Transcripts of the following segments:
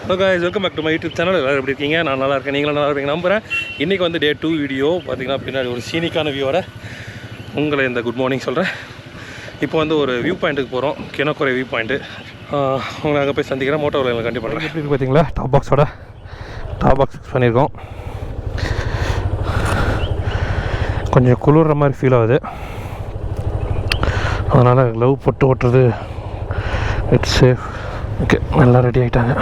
Hello guys, welcome back to my YouTube channel. எல்லோரும் எப்படி இருக்கீங்க? நான் நல்லா இருக்கேன், நீங்களும் நல்லா இருப்பீங்க நம்புகிறேன். இன்றைக்கி வந்து டே 2 வீடியோ பார்த்திங்கன்னா பின்னாடி ஒரு சீனிக்கான வியூவோட உங்களை இந்த குட் மார்னிங் சொல்கிறேன். இப்போ வந்து ஒரு வியூ பாயிண்ட்டுக்கு போகிறோம், கிணக்குறை வியூ பாயிண்ட்டு. உங்களை அங்கே போய் சந்திக்கிறேன். மோட்டோ விலையில் கண்டிப்பாக பண்ணுறேன். எப்படி இருக்குது பார்த்தீங்களா? டாப் பாக்ஸ் ஃபிக்ஸ் பண்ணியிருக்கோம். கொஞ்சம் குளிர்ற மாதிரி ஃபீல் ஆகுது, அதனால் க்ளவ் போட்டு ஓட்டுறது இட்ஸ் சேஃப். ஓகே, எல்லாம் ரெடி ஆகிட்டாங்க.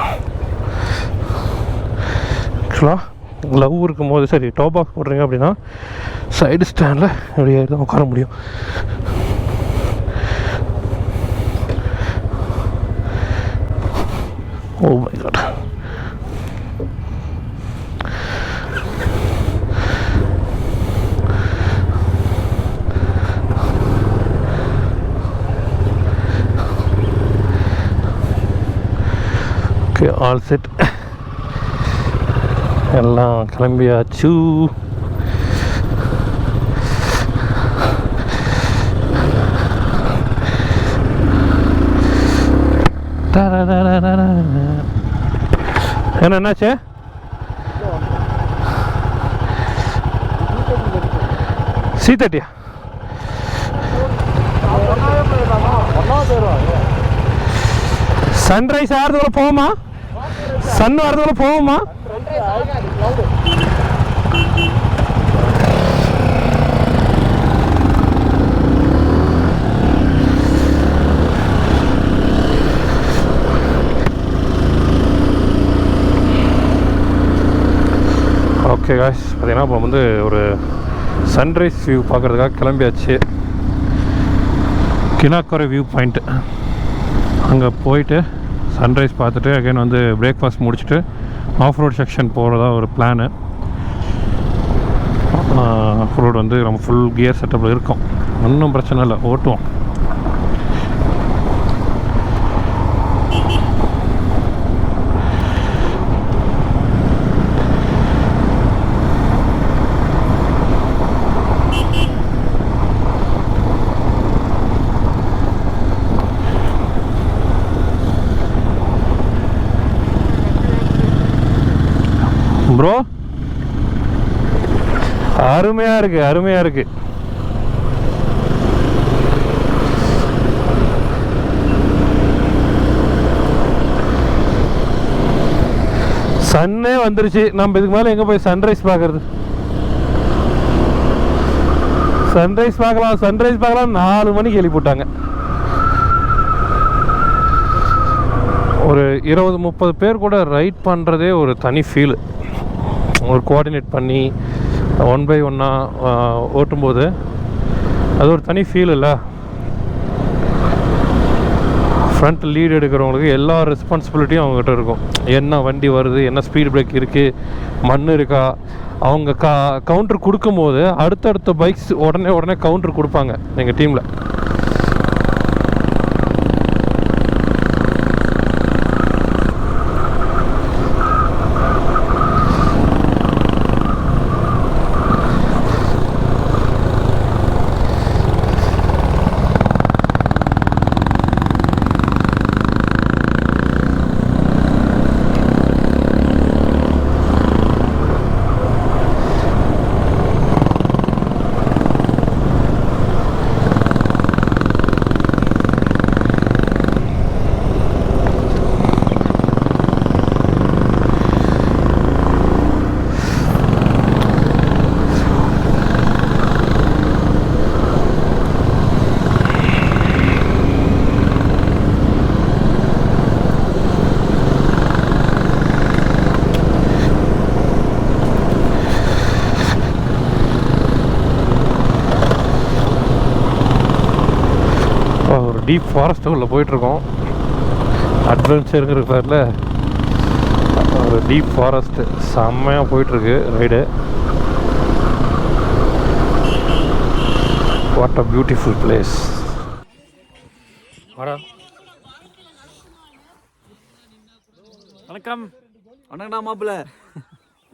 ஆக்சுவலாக க்ளவ் இருக்கும்போது சரி டாப் பாக்ஸ் போடுறீங்க அப்படின்னா சைடு ஸ்டாண்டில் ரெடி ஆகிட்டு தான் உட்கார முடியும். Oh my God. Okay, all set, எல்லாம் கிளம்பியாச்சு. என்னாச்சு? C30 சன்ரைஸ் ஆகிறதுக்குள்ள போவோமா? சன் வரதுக்குள்ள போவோமா? ஓகே காய்ஸ், பார்த்தீங்கன்னா இப்போ வந்து ஒரு சன்ரைஸ் வியூ பார்க்குறதுக்காக கிளம்பியாச்சு. கிணக்குறை வியூ பாயிண்ட்டு அங்கே போயிட்டு சன்ரைஸ் பார்த்துட்டு அகைன் வந்து பிரேக்ஃபாஸ்ட் முடிச்சுட்டு ஆஃப் ரோட் செக்ஷன் போகிறதா ஒரு பிளானு. ஆஃப் ரோடு வந்து நம்ம ஃபுல் கியர் செட்டப்பில் இருக்கோம், ஒன்றும் பிரச்சனை இல்லை, ஓட்டுவோம். ப்ரோ, அருமையாக இருக்குது. சன்னே வந்துருச்சு, நம்ம இதுக்கு மேலே எங்கே போய் சன்ரைஸ் பார்க்கறது? சன்ரைஸ் பார்க்கலாம் 4 மணிக்கு எழுப்பி போட்டாங்க. ஒரு 20-30 பேர் கூட ரைட் பண்ணுறதே ஒரு தனி ஃபீலு. ஒரு கோஆர்டினேட் பண்ணி 1 by 1 ஓட்டும்போது அது ஒரு தனி ஃபீல் இல்லை. ஃப்ரண்ட் லீடு எடுக்கிறவங்களுக்கு எல்லா ரெஸ்பான்சிபிலிட்டியும் அவங்ககிட்ட இருக்கும். என்ன வண்டி வருது, என்ன ஸ்பீட் பிரேக் இருக்குது, மண் இருக்கா, அவங்க கவுண்டர் கொடுக்கும்போது அடுத்தடுத்த பைக்ஸ் உடனே கவுண்டர் கொடுப்பாங்க எங்கள் டீமில். டீப் ஃபாரஸ்ட்டுக்குள்ளே போயிட்டுருக்கோம். அட்வென்ச்சருங்கிற பேரில் ஒரு டீப் ஃபாரஸ்ட்டு செம்மையாக போயிட்டுருக்கு ride. What a beautiful place. வாடா. வணக்கம் மாப்பிள்ள.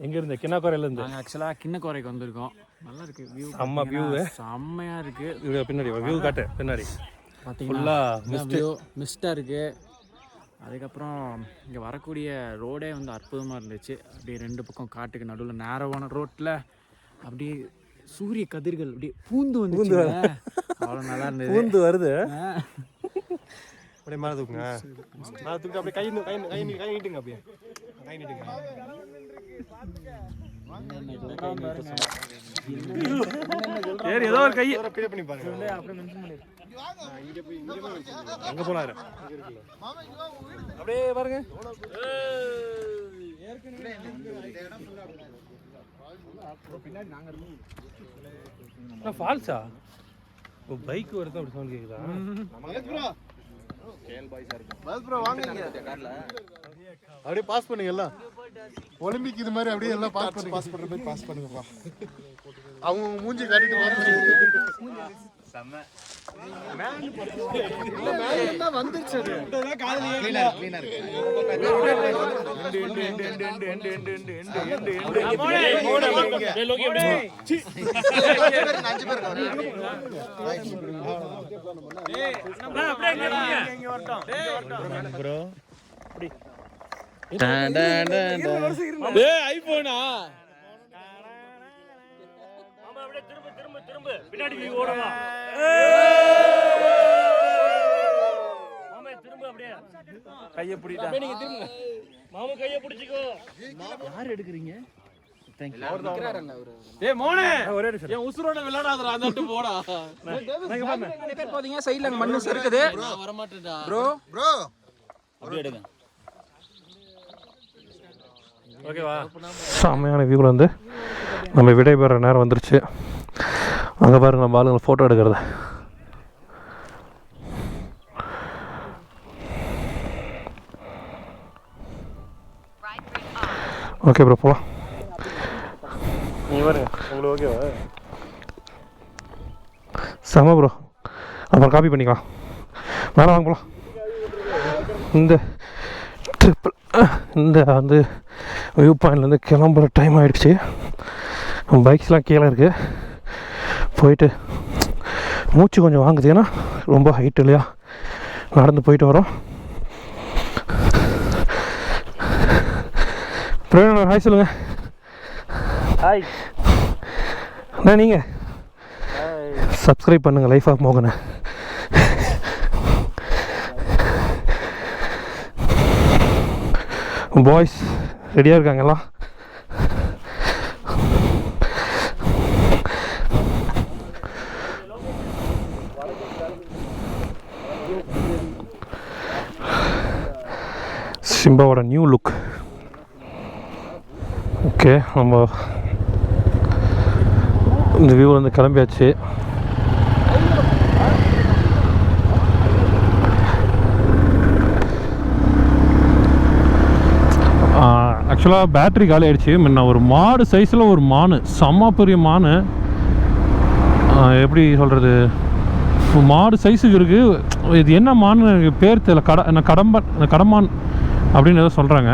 எங்கேருந்து? கிணக்குறையிலேருந்து. நாங்கள் ஆக்சுவலாக கிண்ணக்குறைக்கு வந்திருக்கோம். நல்லா இருக்குது வியூ, செம்ம வியூ, செம்மையாக இருக்குது. இது பின்னாடி வியூ காட்டு, பின்னாடி பார்த்தீங்கன்னா மிஸ்டாக இருக்குது. அதுக்கப்புறம் இங்கே வரக்கூடிய ரோடே வந்து அற்புதமாக இருந்துச்சு. அப்படியே 2 பக்கம் காட்டுக்கு நடுவில் நேரவான ரோட்டில் அப்படியே சூரிய கதிர்கள் அப்படியே பூந்து வந்து அவ்வளோ நல்லா இருந்தது. பூந்து வருது அப்படியே மேலே தூக்குங்க. மேலே தூக்கி அப்படியே கை நீட்டுங்க. அப்படியே கை நீட்டுங்க. சரி, ஏதோ ஒரு கையை பண்ணி பாருங்க. அங்கே போனாரு அப்படியே பாருங்க. ஃபால்ஸா? பைக் வருது அப்படி சவுண்ட் கேக்குதா? அப்படியே பாஸ் பண்ணுங்க எல்லாம். ஒலிம்பிக் இது மாதிரி அப்படியே எல்லாம் பாஸ் பண்ற மாதிரி பாஸ் பண்ணுங்கப்பா. அவங்க மூஞ்சி காட்டிட்டு ஐபோனா பின்னாடி ஓடலாம். கையை பிடிட்டா நீங்க திரும்புங்க. மாமா கையை பிடிச்சிக்கோ. யார் எடுக்கிறீங்க? உசுரோட விளையாடாதடா, அந்த போடா. போதீங்க சைடுல மண்ணு இருக்குது. வர மாட்டேன்டா ப்ரோ. அப்படியே எடுங்க. ஓகேவா? செம்மையான வியூவில் வந்து நம்ம விடைபெற நேரம் வந்துருச்சு. அங்கே பாருங்க நம்ம ஆளுங்களை ஃபோட்டோ எடுக்கிறத. ஓகே ப்ரோ, போகலாம். நீங்கள் பாருங்க, உங்களுக்கு ஓகேவா? செம ப்ரோ. அப்புறம் காப்பி பண்ணிக்கலாம். மேலே வாங்க போகலாம். இந்த ட்ரிப்பிள் இந்த வந்து வியூ பாயிண்ட்லேருந்து கிளம்புற டைம் ஆகிடுச்சு. பைக்ஸ்லாம் கீழே இருக்குது. போயிட்டு மூச்சு கொஞ்சம் வாங்குது, ஏன்னா ரொம்ப ஹைட் இல்லையா, நடந்து போயிட்டு வரோம். பிரவீன் ஹாய் சொல்லுங்கள். ஹாய் அண்ணா, நீங்கள் சப்ஸ்கிரைப் பண்ணுங்கள் லைஃப் ஆஃப் மோகனை. பாய்ஸ் ரெடியாக இருக்காங்களா? சிம்பாவோட நியூ லுக். ஓகே, நம்ம இந்த வியூவில் வந்து கிளம்பியாச்சு. ஆக்சுவலாக பேட்ரி காலி ஆகிடுச்சு. முன்ன ஒரு மாடு சைஸில் ஒரு மான், செம்ம பெரிய மான். எப்படி சொல்கிறது, மாடு சைஸுக்கு இருக்குது. இது என்ன மான் எனக்கு பேர் தெரியல. கடமான் அப்படின்னு ஏதோ சொல்கிறாங்க.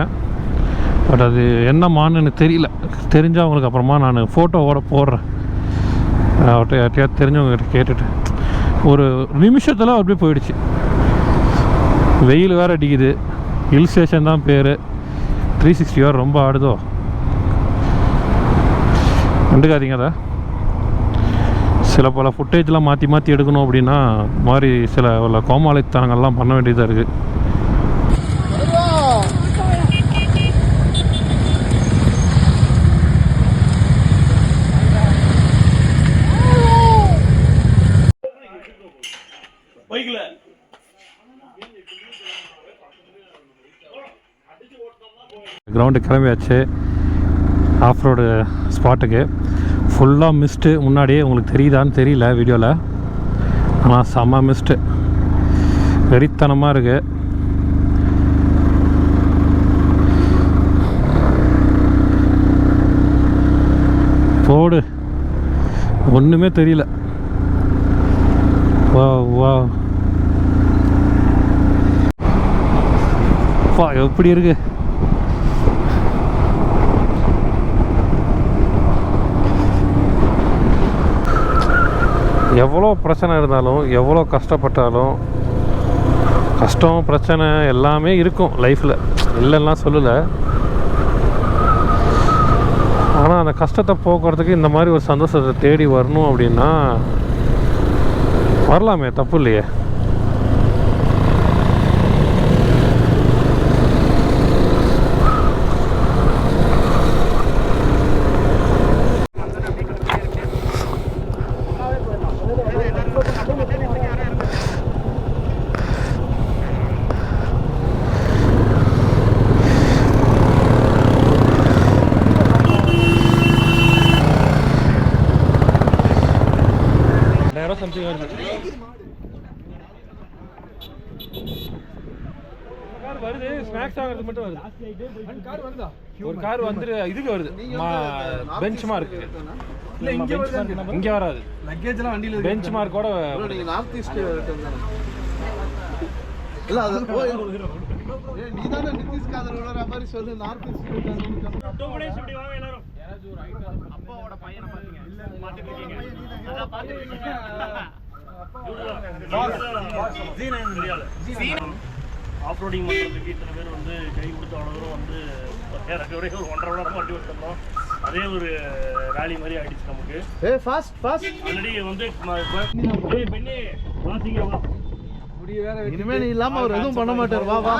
பட் அது என்ன மான்னு எனக்கு தெரியல. தெரிஞ்சால் அவங்களுக்கு அப்புறமா நான் ஃபோட்டோவோட போடுறேன். அவர்கிட்ட யார்ட்டையாவது தெரிஞ்சவங்ககிட்ட கேட்டுட்டு. ஒரு நிமிஷத்தில் அப்படியே போயிடுச்சு. வெயில் வேறு அடிக்குது. ஹில் ஸ்டேஷன் தான் பேர். 360 வேறு ரொம்ப ஆடுதோ. கண்டுக்காதீங்க. அதை சில பல ஃபுட்டேஜ்லாம் மாற்றி மாற்றி எடுக்கணும் அப்படின்னா மாதிரி சில கோமாளித்தனங்கள்லாம் பண்ண வேண்டியதாக இருக்குது. கிரவுண்டு கிளம்பியாச்சு. ஆஃப் ரோடு ஸ்பாட்டுக்கு ஃபுல்லாக மிஸ்ட்டு. முன்னாடியே உங்களுக்கு தெரியுதான்னு தெரியல வீடியோவில், ஆனால் செம்ம மிஸ்ட்டு, வெறித்தனமாக இருக்குது. போடு, ஒன்றுமே தெரியல. வா வா பா, எப்படி இருக்கு. எவ்வளோ பிரச்சனை இருந்தாலும், எவ்வளோ கஷ்டப்பட்டாலும் கஷ்டம் பிரச்சனை எல்லாமே இருக்கும் லைஃப்பில், இல்லைன்னா சொல்லலை. ஆனால் அந்த கஷ்டத்தை போக்குறதுக்கு இந்த மாதிரி ஒரு சந்தோஷத்தை தேடி வரணும் அப்படின்னா வரலாமே, தப்பு இல்லையே. சம்திங் வருது. வருது ஸ்நாக்ஸ் ஆகிறது மட்டும் வருது. ஒரு கார் வந்து இதுக்கு வருது, பெஞ்ச் மார்க். இல்ல இங்க வராது, லக்கேஜ்லாம் வண்டியில பெஞ்ச் மார்க்கோட. நீங்க நார்த் ஈஸ்ட் இல்ல அது நீ தான நிதிஷ் காதர் வர மாதிரி சொல்லு. நார்த் ஈஸ்ட் இப்படி வாங்க எல்லாரும். யாராச்சும் ஒரு ஐடியா அப்பாவோட பையனை பாத்தீங்க இல்ல பாத்துட்டு இருக்கீங்க, அத பாத்துட்டு இருக்கீங்க. ஆஃப் ரோடிங் பண்ணுறதுக்கு இத்தனை பேர் வந்து கை கொடுத்து அவ்வளோ தூரம் வந்து எனக்கு ஒரே ஒரு 1.5 மணி நேரம் வண்டி ஓட்டணும். அதே ஒரு ரேலி மாதிரி ஆயிடுச்சு நமக்கு. ஆல்ரெடி வந்து பெண்ணே பார்த்தீங்களா, இனிமே நீ இல்லாம அவர் எதுவும் பண்ண மாட்டார். வா வா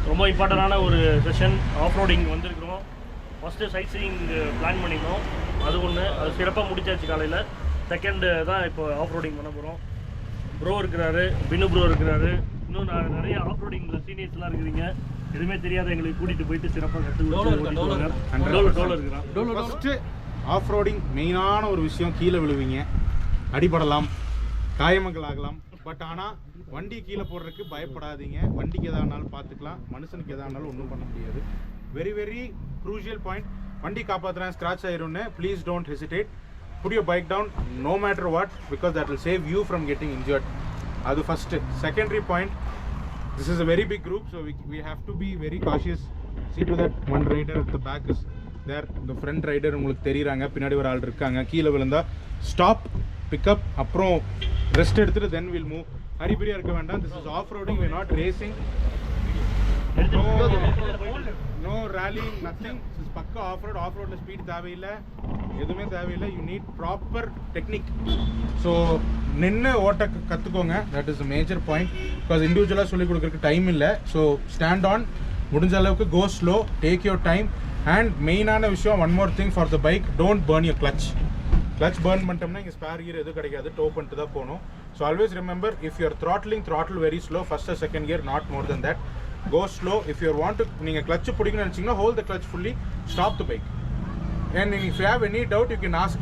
ரொம்ப இம்பார்ட்டண்டான ஒரு செஷன் ஆஃப் ரோடிங் வந்திருக்கிறோம். ஃபஸ்ட்டு சைட் சீயிங் பிளான் பண்ணியிருந்தோம், அது ஒன்று, அது சிறப்பாக முடிச்சாச்சு காலையில். செகண்டு தான் இப்போ ஆஃப் ரோடிங் பண்ண போகிறோம். ப்ரோ இருக்கிறாரு, பின்னு ப்ரோ இருக்கிறாரு, இன்னும் நிறைய ஆஃப் ரோடிங்கில் சீனியர்ஸ்லாம் இருக்கிறீங்க. எதுவுமே தெரியாத எங்களுக்கு கூட்டிகிட்டு போயிட்டு சிறப்பாக கற்றுக்கிட்டு இருக்கிறான். ஃபஸ்ட்டு ஆஃப் ரோடிங் மெயினான ஒரு விஷயம், கீழே விழுவீங்க, அடிபடலாம், காயமங்கள் ஆகலாம். பட் ஆனால் வண்டி கீழே போடுறதுக்கு பயப்படாதீங்க. வண்டிக்கு எதானாலும் பார்த்துக்கலாம், மனுஷனுக்கு எதானாலும் ஒன்றும் பண்ண முடியாது. Very very crucial point. வண்டி காப்பாற்றுறேன், ஸ்க்ராட்ச் ஆயிரும்னு please don't hesitate. Put your bike down no matter what, because that will save you from getting injured. அது first. Secondary point, this is a very big group, so we have to be very cautious. See to that one rider at the back is there. இந்த front rider உங்களுக்கு தெரியுறாங்க, பின்னாடி ஒரு ஆள் இருக்காங்க. கீழே விழுந்தா stop, pickup, அப்புறம் ரெஸ்ட் எடுத்துட்டு தென் வில் மூவ். ஹரிபரியாக இருக்க வேண்டாம். This is of roading, we are not racing. No rally, nothing. This is பக்கா ஆஃப் ரோட். ஆஃப் ரோட்ல ஸ்பீட் தேவையில்லை, எதுவுமே தேவையில்லை. You need proper technique. So நின்று ஓட்ட கற்றுக்கோங்க, that is major point. Because இண்டிவிஜுவலாக சொல்லிக் கொடுக்குறதுக்கு டைம் இல்லை. ஸோ ஸ்டாண்ட் ஆன், முடிஞ்ச அளவுக்கு go slow, take your time. And மெயினான விஷயம், one more thing for the bike, don't burn your clutch. Clutch burn பண்ணிட்டோம்னா இங்கே ஸ்பேர் கியர் எதுவும் கிடைக்காது, டோ பண்ணிட்டு தான் போகணும். So always remember, if you're throttle very slow, first or second gear, not more than that. Go slow. If you want to, நீங்கள் clutch பிடிக்கணும்னு நினச்சிங்கன்னா hold the clutch fully, stop the bike. And if you have any doubt, you can ask.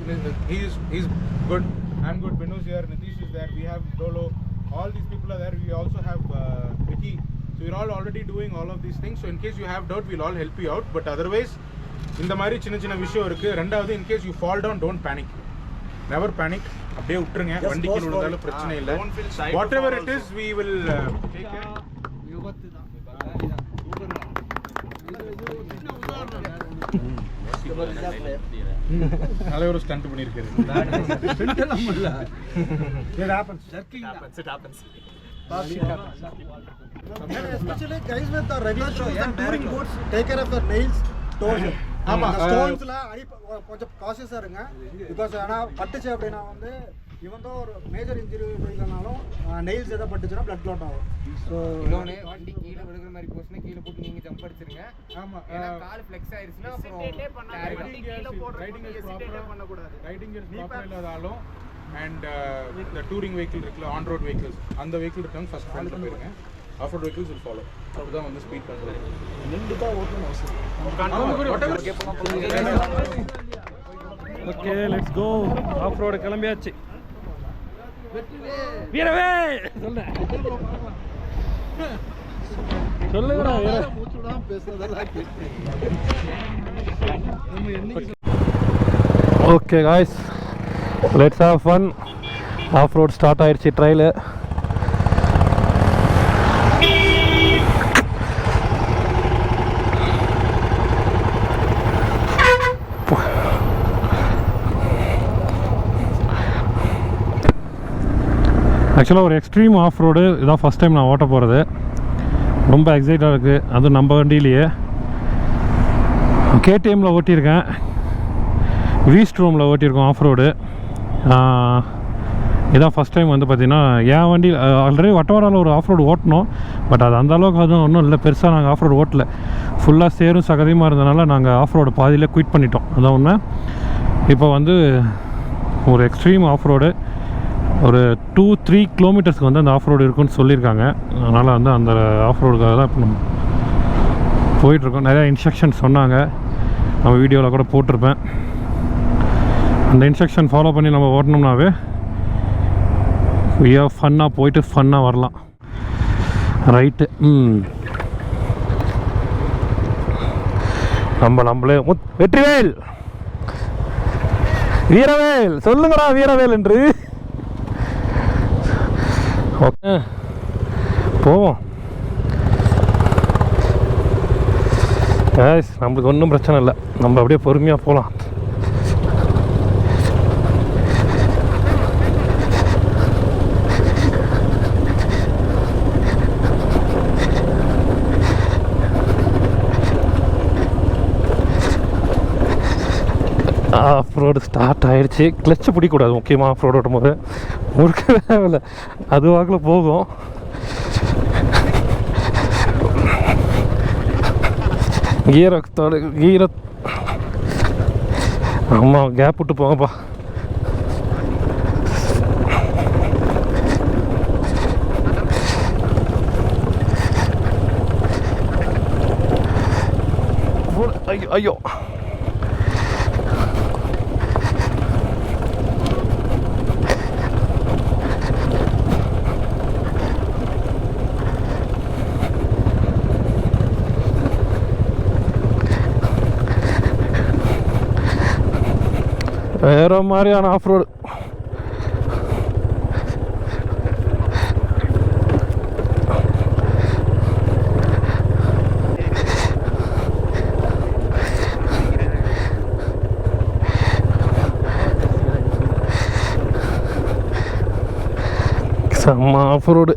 He's good, I'm good, Binu's here, Nitish is there, we have Dolo, all these people are there. We also have Vicky. So we're all already doing all of these things. So in case you have doubt, we'll all help you out. But otherwise, இந்த மாதிரி சின்ன சின்ன விஷயம் இருக்குது. ரெண்டாவது, in case you fall down, don't panic. Never panic. அப்படியே விட்டுருங்க, வண்டிக்கு விழுந்தாலும் பிரச்சனை இல்லை. Whatever it is, we will take care. ஒரு ஸ்டண்ட் பண்ணிருக்காரு. Especially guys with the regular shoes and touring boots, take care of your nails, toes. ஆமா, ஸ்டோன்ஸ்ல கொஞ்சம் காஷியஸா இருங்க. பிகாஸ் ஆனா பட்டுச்சு அப்படினா வந்து இவன் தான் ஒரு மேஜர் இன்ஜுரி இல்லனாலும் நெயில்ஸ் ஏதா பட்டுச்சுனா blood clot ஆகும். சோ இன்னொரு வண்டி கீழ விழுகிற மாதிரி போச்சுனா கீழ போட்டு நீங்க ஜம்ப் அடிச்சிருங்க. ஆமா, ஏனா கால் ஃப்ளெக்ஸ் ஆயிருச்சுனா அப்புறம் கீழ போடுற ரைடிங் இஸ் ப்ராப்பரா பண்ண கூடாது. ரைடிங் இஸ் ப்ராப்பரா இல்லாதாலும் and the touring vehicle இருக்குல, on road vehicles, அந்த vehicle இருக்காங்க ஃபர்ஸ்ட் ஃப்ரண்ட்ல போயிருங்க. off road vehicles will follow. அப்பதான் வந்து ஸ்பீட் கண்ட்ரோல். நின்னு தான் ஓட்டணும் அவசியம். Okay, let's go. Off road கிளம்பியாச்சு. வீரவே சொல்லுங்கடா, மூச்சுடா பேசுறதெல்லாம் கேட்டு. Okay guys, let's have fun. Off road start ஆயிடுச்சு ட்ரையலு. ஆக்சுவலாக ஒரு எக்ஸ்ட்ரீம் ஆஃப் ரோடு இதான் ஃபஸ்ட் டைம் நான் ஓட்ட போகிறது. ரொம்ப எக்ஸைட்டாக இருக்குது. அதுவும் நம்ம வண்டியிலேயே கேடிஎம்மில் ஓட்டியிருக்கேன், வீஸ்ட்ரோமில் ஓட்டியிருக்கோம் ஆஃப் ரோடு. இதான் ஃபஸ்ட் டைம் வந்து பார்த்திங்கன்னா என் வண்டி ஆல்ரெடி வட்டவராவில் ஒரு ஆஃப் ரோடு ஓட்டினோம். பட் அது அந்தளவுக்கு அதுவும் ஒன்றும் இல்லை, பெருசாக நாங்கள் ஆஃப் ரோடு ஓட்டல. ஃபுல்லாக சேரும் சகதியமாக இருந்தனால நாங்கள் ஆஃப் ரோடு பாதியிலே குயிட் பண்ணிட்டோம். அதான் உண்மை. இப்போ வந்து ஒரு எக்ஸ்ட்ரீம் ஆஃப் ரோடு ஒரு 2-3 கிலோமீட்டர்ஸ்க்கு வந்து அந்த ஆஃப் ரோடு இருக்குன்னு சொல்லியிருக்காங்க. அதனால் வந்து அந்த ஆஃப் ரோடுக்காக தான் இப்போ நம்ம போயிட்டுருக்கோம். நிறையா இன்ஸ்ட்ரக்ஷன் சொன்னாங்க, நம்ம வீடியோவில் கூட போட்டிருப்பேன். அந்த இன்ஸ்ட்ரக்ஷன் ஃபாலோ பண்ணி நம்ம ஓட்டணும்னாவே ஃபன்னாக போயிட்டு ஃபன்னாக வரலாம். ரைட்டு. நம்மளே வெற்றிவேல் வீரவேல் சொல்லுங்கடா வீரவேல் என்று. ஓகே போவோம். நம்மளுக்கு ஒன்றும் பிரச்சனை இல்லை, நம்ம அப்படியே பொறுமையாக போகலாம். ஆஃப் ரோடு ஸ்டார்ட் ஆகிடுச்சு. கிளச்சு பிடிக்கூடாது முக்கியமாக ஆஃப் ரோடு ஓட்டும்போது. முறுக்கவே இல்லை, அது வாக்கில் போகும். கீரை ஆமாம், கேப் விட்டு போங்கப்பா. ஐயோ ஐயோ வேற மாதிரியான ஆஃப் ரோடு. செம்ம ஆஃப் ரோடு.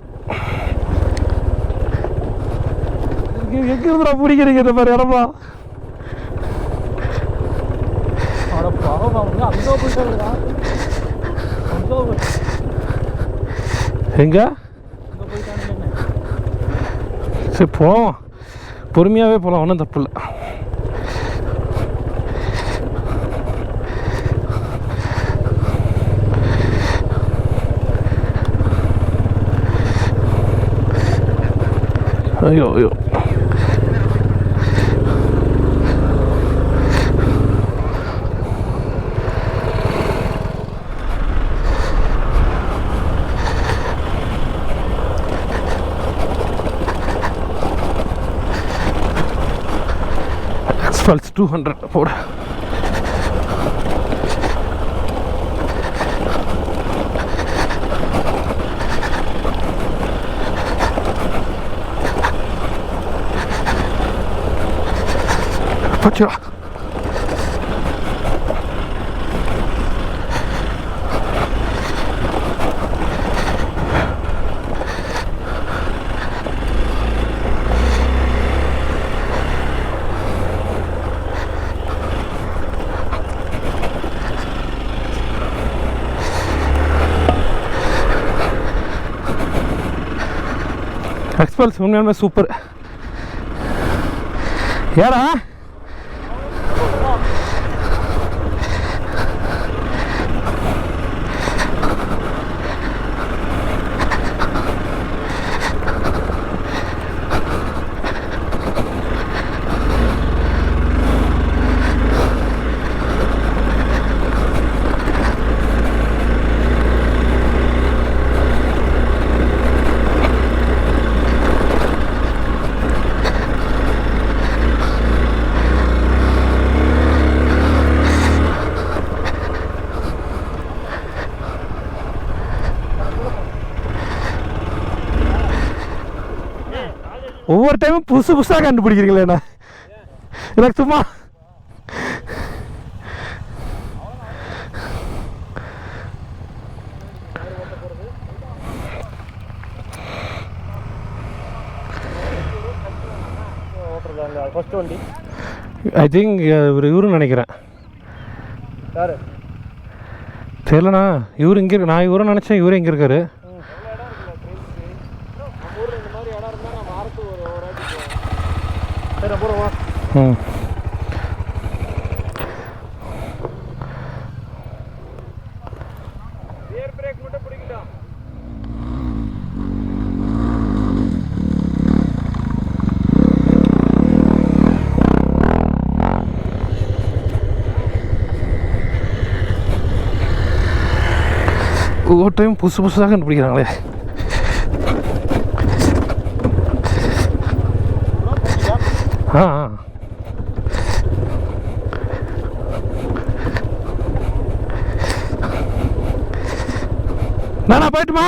எங்க இருந்தா பிடிக்கிறீங்க இந்த மாதிரி இடமா? எங்க சரி போவோம், பொறுமையாகவே போகலாம், ஒன்றும் தப்பு இல்லை. ஐயோ ஐயோ Asphalt 200 போட. போச்சுடா. எக்ஸ்பல்ஸ் உண்மையாலுமே சூப்பர். ஏடா ஒவ்வொரு டைமும் புதுசு புதுசாக கண்டுபிடிக்கிறீங்களேண்ணா. எனக்கு சும்மா ஃபர்ஸ்ட் வண்டி ஐ திங்க் இவருன்னு நினைக்கிறேன். யாரு தெரியலண்ணா, இவர் இங்கே இருக்கு. நான் இவரும் நினச்சேன், இவரே இங்கே இருக்காரு. நம்ம ஊரில் இந்த மாதிரி இடம் இருந்தால் நம்ம வாரத்துக்கு ஒரு வாட்டி போவோம். சரி போகிறோம். ம் ஏர் பிரேக் மட்டும் பிடிக்கிட்டோம். ஒவ்வொரு டைம் புதுசாக கண்டுபிடிக்கிறாங்களே. ஆ நானா போயிட்டுமா?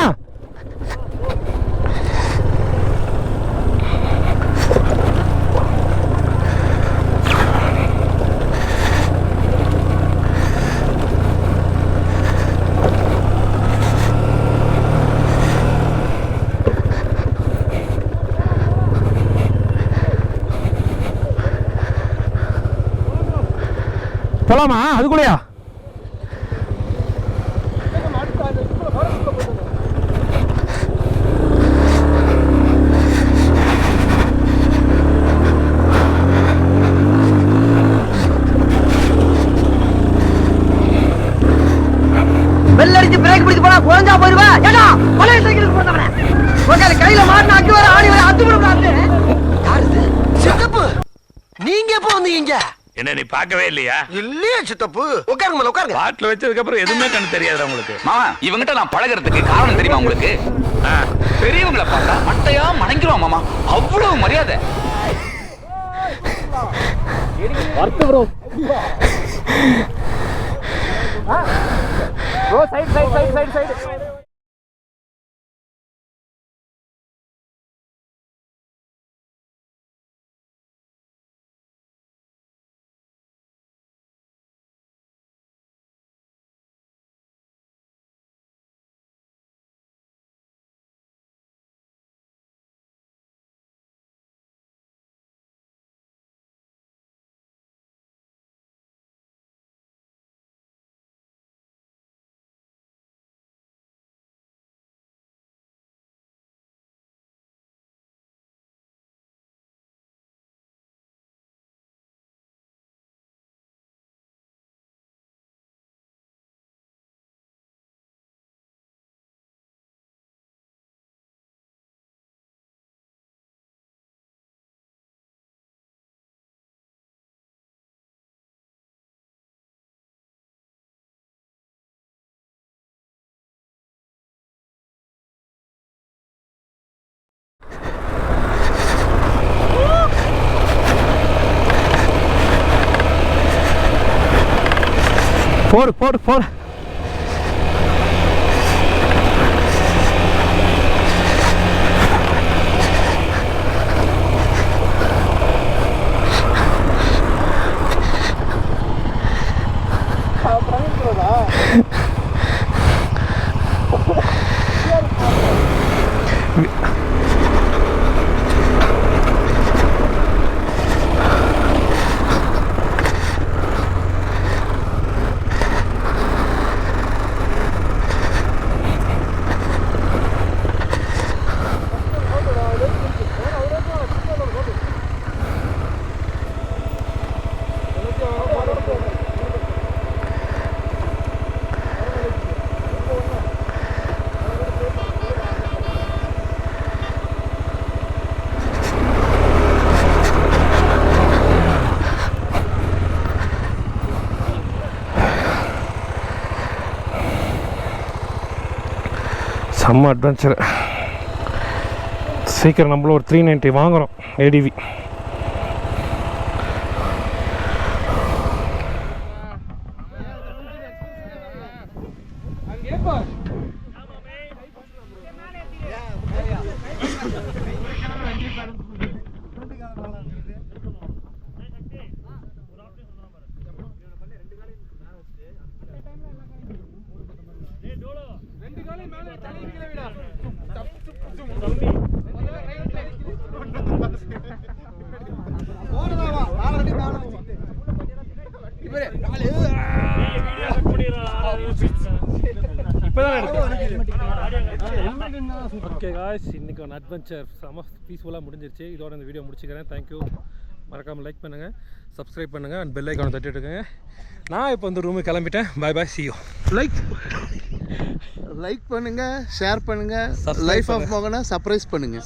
போலாமா அதுக்குள்ளயா? வெள்ளடிச்சு பிரேக் பிடிச்சு போனா குழஞ்சா போயிருவா. ஏடா பழைய சைக்கிளுக்கு போறவனே உட்கார கையில மாட்டின அக்கு வர ஆணி வர அத்து விடுறாங்க. யாரு சித்தப்பு? நீங்க எப்போ வந்தீங்க? என்ன நீ பார்க்கவே இல்லையா? இல்லையே சித்தப்பு. உட்காருங்க மேல உட்காருங்க. பாட்டில் வச்சதுக்கு அப்புறம் எதுவுமே கண்ணு தெரியாதுடா உங்களுக்கு. மாமா இவங்கிட்ட நான் பழகிறதுக்கு காரணம் தெரியுமா உங்களுக்கு? பெரியவங்களை பார்த்தா மட்டையா மணங்கிடுவான் மாமா, அவ்வளவு மரியாதை. Bro side. போடு. செம்ம அட்வென்ச்சர். சீக்கிரம் நம்மளும் ஒரு 390 வாங்குகிறோம் ஏடிவி. போன ஓகே காய்ஸ், இன்றைக்கி ஒன்று அட்வென்ச்சர் செம பீஸ்ஃபுல்லாக முடிஞ்சிருச்சு. இதோட இந்த வீடியோ முடிச்சுக்கிறேன். தேங்க்யூ. மறக்காமல் லைக் பண்ணுங்கள், சப்ஸ்கிரைப் பண்ணுங்கள், அண்ட் பெல் ஐக்கானை தட்டிட்டு இருக்கேங்க. நான் இப்போ வந்து ரூமுக்கு கிளம்பிட்டேன். பாய் பாய், see you. லைக் பண்ணுங்க, ஷேர் பண்ணுங்க, லைஃப் ஆஃப் மோகனை சர்ப்ரைஸ் பண்ணுங்க.